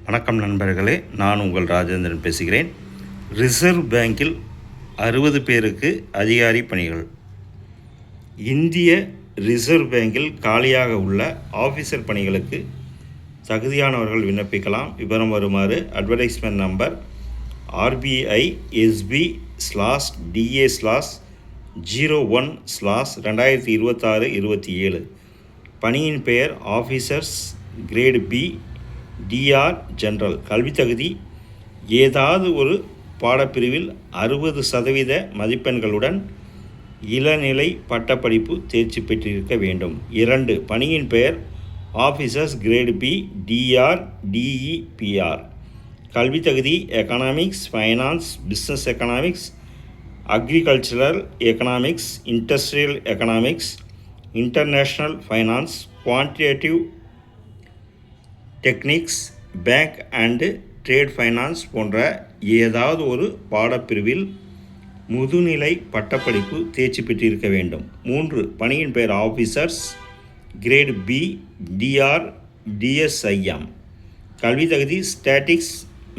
வணக்கம் நண்பர்களே, நான் உங்கள் ராஜேந்திரன் பேசுகிறேன். ரிசர்வ் பேங்கில் 60 பேருக்கு அதிகாரி பணிகள். இந்திய ரிசர்வ் பேங்கில் காலியாக உள்ள ஆஃபீஸர் பணிகளுக்கு தகுதியானவர்கள் விண்ணப்பிக்கலாம். விவரம் வருமாறு: அட்வர்டைஸ்மெண்ட் நம்பர் RBI/SB/DA/01/2026-27. பணியின் பெயர் officers grade B DR general. கல்வி தகுதி: ஏதாவது ஒரு பாடப்பிரிவில் 60% மதிப்பெண்களுடன் இளநிலை பட்டப்படிப்பு தேர்ச்சி பெற்றிருக்க வேண்டும். 2. பணியின் பெயர் ஆஃபீஸர்ஸ் கிரேடு பி டிஆர் டிஇபிஆர். கல்வி தகுதி: economics, finance, business economics, agricultural economics, industrial economics, international finance, quantitative techniques, bank and trade finance போன்ற ஏதாவது ஒரு பாடப்பிரிவில் முதுநிலை பட்டப்படிப்பு தேர்ச்சி பெற்றிருக்க வேண்டும். 3. பணியின் பெயர் officers grade B DR DSIM. கல்வி தகுதி: statistics,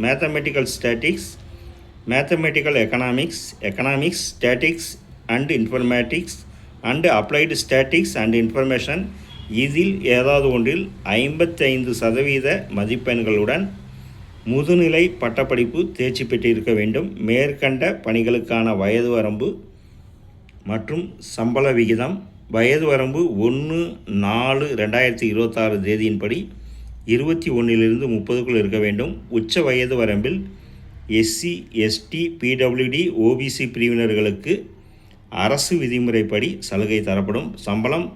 mathematical statistics, mathematical economics, economics, statistics and informatics and applied statistics and information. இதில் ஏதாவது ஒன்றில் 55% மதிப்பெண்களுடன் முதுநிலை பட்டப்படிப்பு தேர்ச்சி பெற்றிருக்க வேண்டும். மேற்கண்ட பணிகளுக்கான வயது வரம்பு மற்றும் சம்பள விகிதம்: வயது வரம்பு 1/4/2026 தேதியின்படி 21 30க்குள் இருக்க வேண்டும். உச்ச வயது வரம்பில் SC ST PWD OBC பிரிவினர்களுக்கு அரசு விதிமுறைப்படி சலுகை தரப்படும். சம்பளம்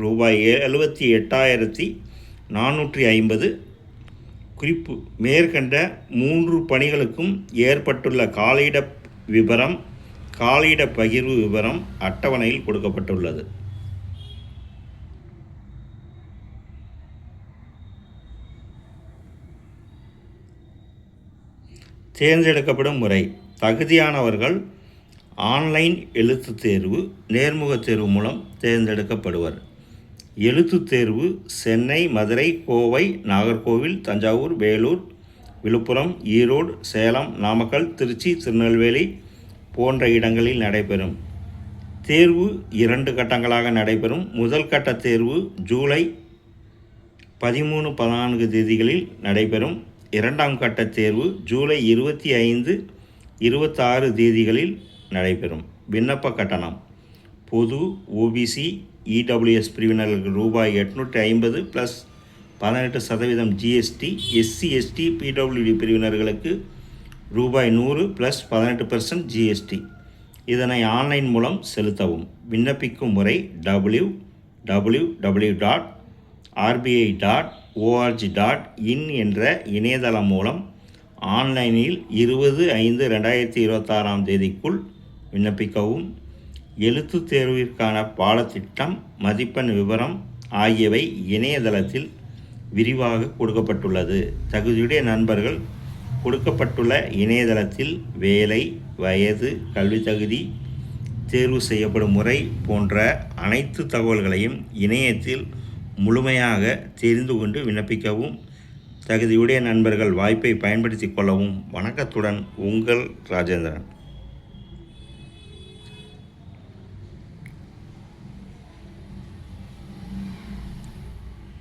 ₹78,450. குறிப்பு: மேற்கண்ட 3 பணிகளுக்கும் ஏற்பட்டுள்ள காலியிட விபரம், காலியிட பகிர்வு விபரம் அட்டவணையில் கொடுக்கப்பட்டுள்ளது. தேர்ந்தெடுக்கப்படும் முறை: தகுதியானவர்கள் ஆன்லைன் எழுத்துத் தேர்வு, நேர்முகத் தேர்வு மூலம் தேர்ந்தெடுக்கப்படுவர். எழுத்துத் தேர்வு சென்னை, மதுரை, கோவை, நாகர்கோவில், தஞ்சாவூர், வேலூர், விழுப்புரம், ஈரோடு, சேலம், நாமக்கல், திருச்சி, திருநெல்வேலி போன்ற இடங்களில் நடைபெறும். தேர்வு 2 கட்டங்களாக நடைபெறும். முதல் கட்ட தேர்வு ஜூலை 13, 14 தேதிகளில் நடைபெறும். 2ஆம் கட்ட தேர்வு ஜூலை 25, 26 தேதிகளில் நடைபெறும். விண்ணப்ப கட்டணம்: பொது, OBC, EWS பிரிவினர்களுக்கு ₹850 + 18% GST. SC ST PWD பிரிவினர்களுக்கு ₹100 + 18% GST. இதனை ஆன்லைன் மூலம் செலுத்தவும். விண்ணப்பிக்கும் முறை: www.rbi.org.in என்ற இணையதளம் மூலம் ஆன்லைனில் 20/5/2026 தேதிக்குள் விண்ணப்பிக்கவும். எழுத்துத் தேர்விற்கான பாடத்திட்டம், மதிப்பெண் விவரம் ஆகியவை இணையதளத்தில் விரிவாக கொடுக்கப்பட்டுள்ளது. தகுதியுடைய நண்பர்கள் கொடுக்கப்பட்டுள்ள இணையதளத்தில் வேலை, வயது, கல்வி தகுதி, தேர்வு செய்யப்படும் முறை போன்ற அனைத்து தகவல்களையும் இணையத்தில் முழுமையாக தெரிந்து கொண்டு விண்ணப்பிக்கவும். தகுதியுடைய நண்பர்கள் வாய்ப்பை பயன்படுத்தி கொள்ளவும். வணக்கத்துடன், உங்கள் ராஜேந்திரன்.